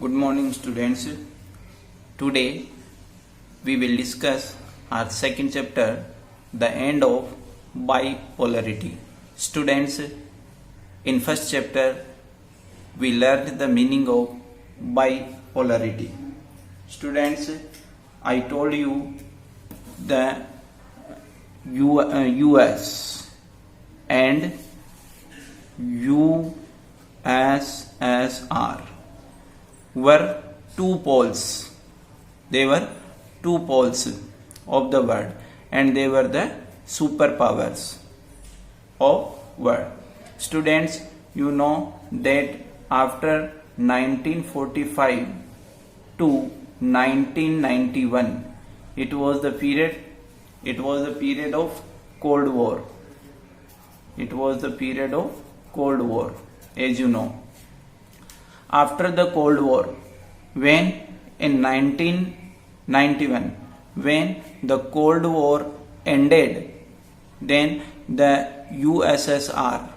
Good morning, students. Today we will discuss our second chapter, the end of bipolarity. Students, in first chapter we learned the meaning of bipolarity. Students, I told you the US and USSR were two poles. They were two poles of the world, and they were the superpowers of world. Students, you know that after 1945 to 1991, it was the period of Cold War. It was the period of Cold War, as you know. After the Cold War, when in 1991, when the Cold War ended, then the USSR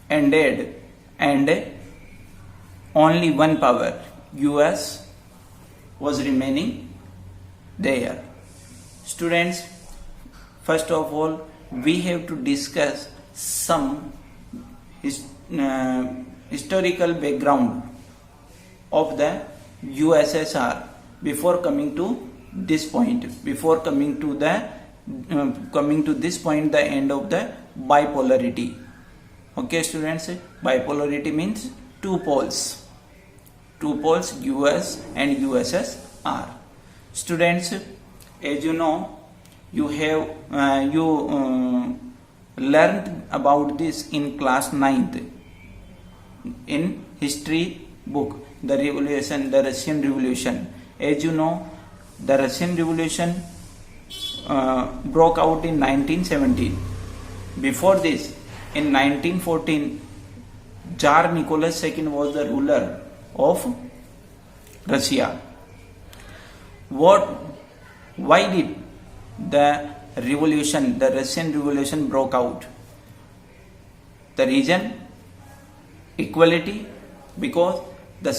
ended, and only one power, US, was remaining there. Students, first of all, we have to discuss some historical background of the USSR before coming to this point, the end of the bipolarity. Okay, students, bipolarity means two poles, US and USSR. Students, as you know, you have learned about this in class 9th in history book, the Russian Revolution. As you know, the Russian Revolution broke out in 1917. Before this, in 1914, Tsar Nicholas II was the ruler of Russia. Why did the Russian Revolution broke out? The reason, equality, because the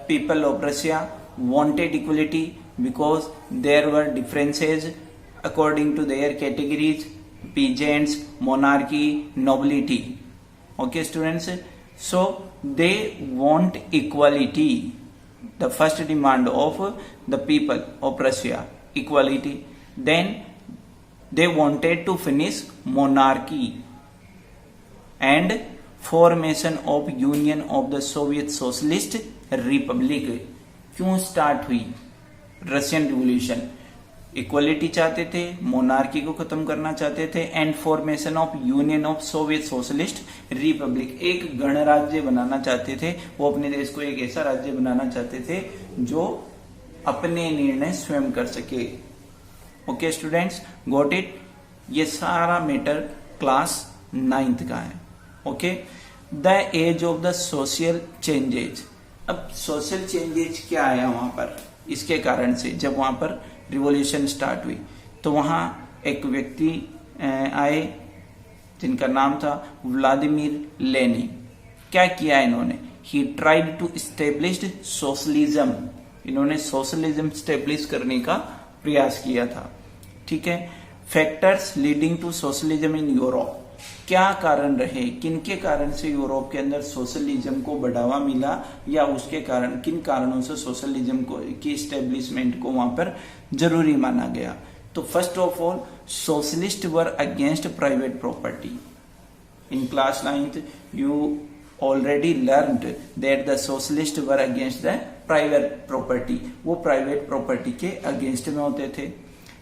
people of Russia wanted equality, because there were differences according to their categories: peasants, monarchy, nobility. Okay, students, so they want equality. The first demand of the people of Russia, equality. Then they wanted to finish monarchy, and formation of Union of the Soviet Socialist Republic. क्यों start हुई Russian revolution? Equality चाहते थे, monarchy को खत्म करना चाहते थे, and formation of union of Soviet socialist Republic, एक गणराज्य बनाना चाहते थे। वो अपने देश को एक ऐसा राज्य बनाना चाहते थे जो अपने निर्णय स्वयं कर सके। Okay students, got it? ये सारा मैटर क्लास 9th का है। Okay, the age of the social changes. अब सोशल चेंजेज क्या आया वहां पर? इसके कारण से जब वहां पर रिवॉल्यूशन स्टार्ट हुई तो वहां एक व्यक्ति आए जिनका नाम था व्लादिमीर लेनिन। क्या किया इन्होंने? He tried to establish socialism. इन्होंने सोशलिज्म स्टेब्लिश करने का प्रयास किया था। ठीक है। Factors leading to socialism in Europe. क्या कारण रहे, किनके कारण से यूरोप के अंदर सोशलिज्म को बढ़ावा मिला, या उसके कारण किन कारणों से सोशलिज्म को की स्टेब्लिशमेंट को वहां पर जरूरी माना गया? तो first of all, socialist were against private property. In class 9th, you already learned that the socialists were against the private property. वो private property के against में होते थे.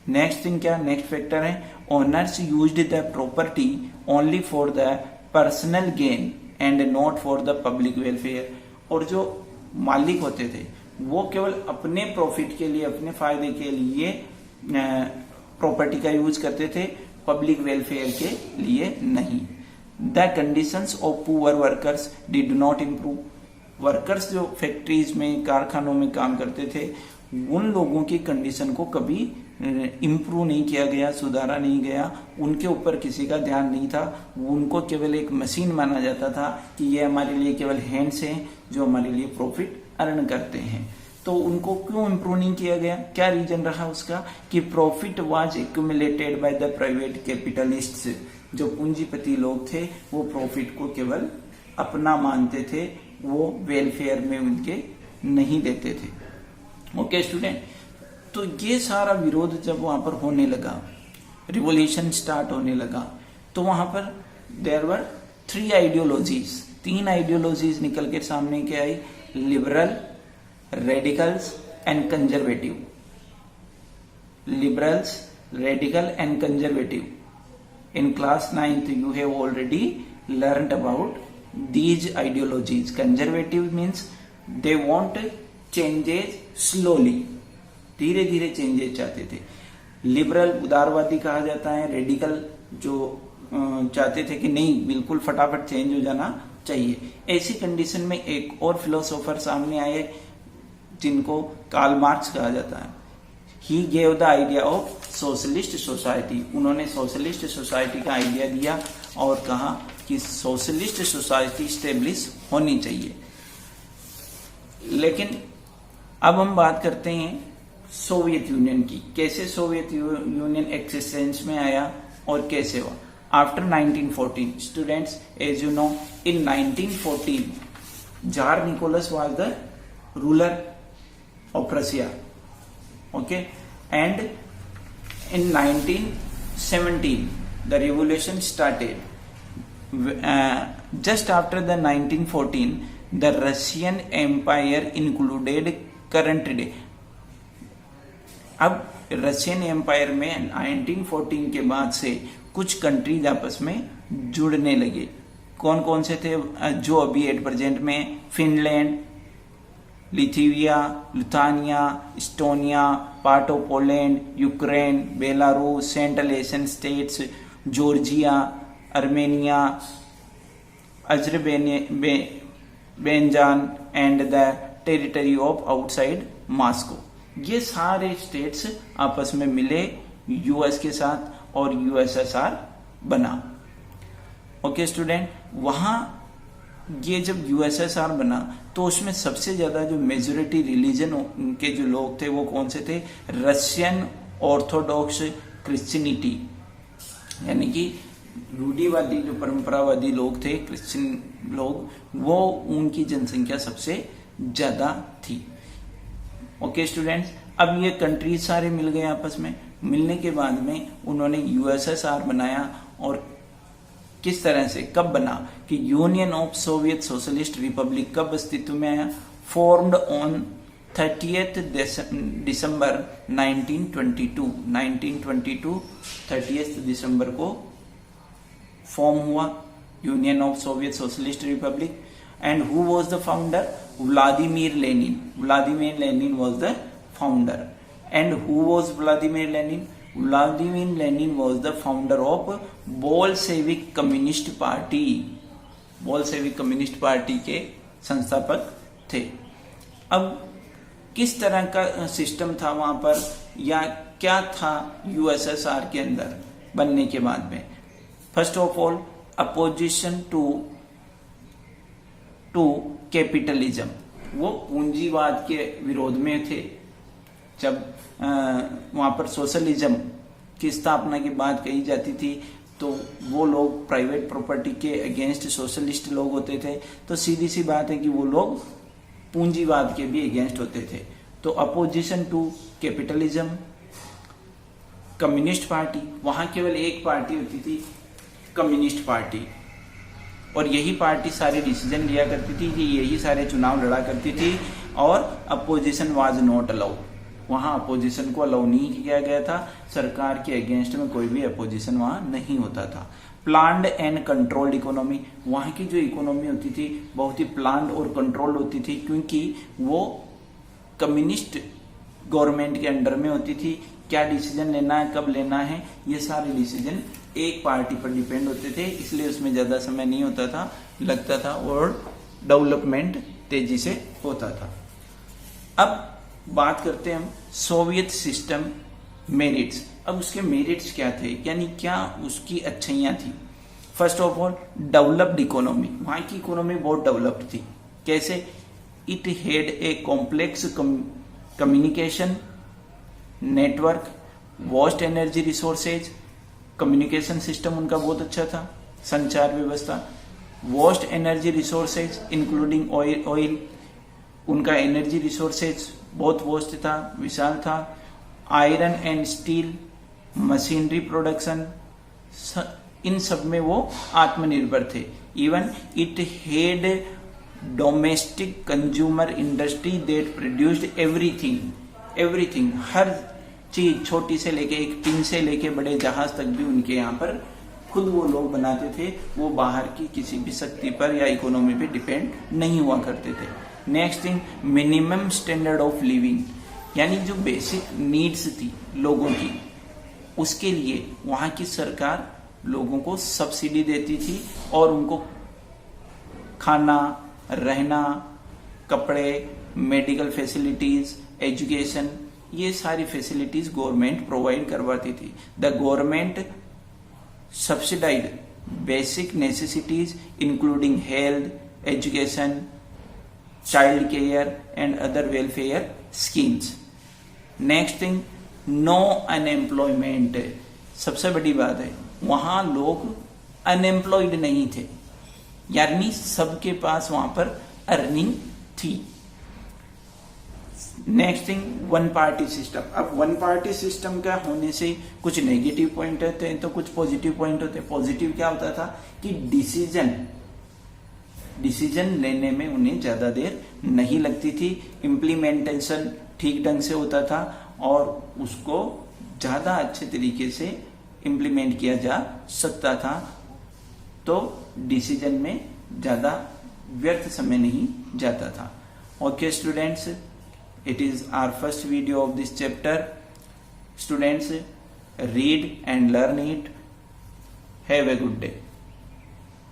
नेक्स्ट थिंग क्या? नेक्स्ट फैक्टर है, owners used the property only for the personal gain and not for the public welfare. और जो मालिक होते थे वो केवल अपने प्रॉफिट के लिए, अपने फायदे के लिए प्रॉपर्टी का यूज करते थे, पब्लिक वेलफेयर के लिए नहीं. The conditions of poor workers did not improve. Workers जो फैक्ट्रीज में, कारखानों में काम करते थे, उन लोगों की कंडीशन को कभी इम्प्रूव नहीं किया गया, सुधारा नहीं गया, उनके ऊपर किसी का ध्यान नहीं था। उनको केवल एक मशीन माना जाता था कि ये हमारे लिए केवल हैंड्स हैं जो हमारे लिए प्रॉफिट अर्न करते हैं। तो उनको क्यों इम्प्रूव नहीं किया गया? क्या रीजन रहा उसका? कि profit was accumulated by the private capitalists. जो पूंजीपति लोग थे वो प्रॉफिट को केवल अपना मानते थे, वो वेलफेयर में उनके नहीं देते थे। ओके स्टूडेंट, तो ये सारा विरोध जब वहां पर होने लगा, रिवॉल्यूशन स्टार्ट होने लगा, तो वहां पर देयर वर 3 आइडियोलॉजीज, 3 आइडियोलॉजीज निकल के सामने के आई, liberal, radicals and conservative. Liberals, radical and conservative. In class 9th you have already learned about these ideologies. Conservative means they want changes slowly, धीरे धीरे चेंजेस चाहते थे। लिबरल उदारवादी कहा जाता है, रेडिकल जो चाहते थे कि नहीं बिल्कुल फटाफट चेंज हो जाना चाहिए। ऐसी कंडीशन में एक और फिलोसोफर सामने आए जिनको कार्ल मार्क्स कहा जाता है। He gave the idea of socialist society. उन्होंने सोशलिस्ट सोसाइटी का आइडिया दिया और कहा कि सोशलिस्ट सोसाइटी स्टेब्लिश होनी चाहिए। लेकिन अब हम बात करते हैं सोवियत यूनियन की। कैसे सोवियत यूनियन एक्सिस्टेंस में आया और कैसे हुआ? After 1914 students, as you know, in 1914 tsar Nicholas was the ruler of Russia. Okay, and in 1917 the revolution started. Just after the 1914 the Russian Empire included current day. अब Russian empire में 1914 के बाद से कुछ कंट्रीज आपस में जुड़ने लगे। कौन कौन से थे जो अभी एट प्रेजेंट में? Finland, Lithuania, Lithuania, Estonia, part of Poland, Ukraine, Belarus, central Asian states, Georgia, Armenia, Azerbaijan and the territory of outside Moscow. ये सारे स्टेट्स आपस में मिले यूएस के साथ और यूएसएसआर बना। ओके स्टूडेंट, वहां ये जब यूएसएसआर बना तो उसमें सबसे ज्यादा जो मेजोरिटी रिलीजन के जो लोग थे वो कौन से थे? रशियन ऑर्थोडॉक्स क्रिश्चियनिटी, यानी कि रूढ़िवादी जो परंपरावादी लोग थे, क्रिश्चियन लोग, वो उनकी जनसंख्या सबसे ज्यादा थी। ओके स्टूडेंट्स, अब ये कंट्रीज सारे मिल गए आपस में। मिलने के बाद में उन्होंने यूएसएसआर बनाया। और किस तरह से, कब बना? कि union of Soviet socialist Republic कब अस्तित्व में आया? Formed on 30th December 1922। 30th दिसंबर को फॉर्म हुआ union of Soviet socialist Republic. And who was the founder? Vladimir Lenin. Vladimir Lenin was the founder. And who was Vladimir Lenin? Vladimir Lenin was the founder of Bolshevik Communist Party. Bolshevik Communist Party के संस्थापक थे। अब किस तरह का system था वहां पर, या क्या था यूएसएसआर के अंदर बनने के बाद में? First of all, opposition to capitalism. वो पूंजीवाद के विरोध में थे। जब वहां पर सोशलिज्म की स्थापना की बात कही जाती थी तो वो लोग प्राइवेट प्रॉपर्टी के अगेंस्ट सोशलिस्ट लोग होते थे। तो सीधी सी बात है कि वो लोग पूंजीवाद के भी अगेंस्ट होते थे। तो opposition to capitalism. Communist party, वहां केवल एक पार्टी होती थी, कम्युनिस्ट पार्टी, और यही पार्टी सारे डिसीजन लिया करती थी, कि यही सारे चुनाव लड़ा करती थी। और अपोजिशन वाज नॉट अलाउड। वहां अपोजिशन को अलाउ नहीं किया गया था। सरकार के अगेंस्ट में कोई भी अपोजिशन वहां नहीं होता था। Planned and controlled economy. वहां की जो इकोनॉमी होती थी बहुत ही प्लान्ड और कंट्रोल्ड होती थी, क्योंकि वो कम्युनिस्ट गवर्नमेंट के अंडर में होती थी। क्या डिसीजन लेना है, कब लेना है, ये सारे डिसीजन एक पार्टी पर डिपेंड होते थे, इसलिए उसमें ज्यादा समय नहीं होता था, लगता था, और डेवलपमेंट तेजी से होता था। अब बात करते हैं हम सोवियत सिस्टम मेरिट्स। अब उसके मेरिट्स क्या थे, यानी क्या उसकी अच्छाइयाँ थी। First of all developed economy, वहाँ की इकोनॉमी बहुत डेवलप्ड थी। कैसे? It had a complex communication network, vast energy resources, communication system उनका बहुत अच्छा था, संचार व्यवस्था। Vast energy resources including oil, उनका एनर्जी रिसोर्सेज बहुत वास्ट था, विशाल था। Iron and steel, machinery production, इन सब में वो आत्मनिर्भर थे। Even it had domestic consumer industry that produced everything, हर चीज, छोटी से लेके एक टिन से लेके बड़े जहाज तक भी उनके यहाँ पर खुद वो लोग बनाते थे। वो बाहर की किसी भी शक्ति पर या इकोनॉमी पे डिपेंड नहीं हुआ करते थे। Next thing, minimum standard of living, यानी जो बेसिक नीड्स थी लोगों की, उसके लिए वहां की सरकार लोगों को सब्सिडी देती थी और उनको खाना, रहना, कपड़े, मेडिकल फैसिलिटीज, एजुकेशन, ये सारी फैसिलिटीज गवर्नमेंट प्रोवाइड करवाती थी। The government subsidised basic necessities including health, education, child care and other welfare schemes. Next thing, no unemployment, सबसे बड़ी बात है, वहां लोग अनएम्प्लॉयड नहीं थे, यानी सबके पास वहां पर अर्निंग थी। Next thing, one party system. अब वन पार्टी सिस्टम का होने से कुछ नेगेटिव पॉइंट होते हैं तो कुछ पॉजिटिव पॉइंट होते हैं। पॉजिटिव क्या होता था कि डिसीजन लेने में उन्हें ज्यादा देर नहीं लगती थी, इम्प्लीमेंटेशन ठीक ढंग से होता था और उसको ज्यादा अच्छे तरीके से इम्प्लीमेंट किया जा सकता था, तो डिसीजन में ज्यादा व्यर्थ समय नहीं जाता था। Okay students, it is our first video of this chapter. Students, read and learn it. Have a good day.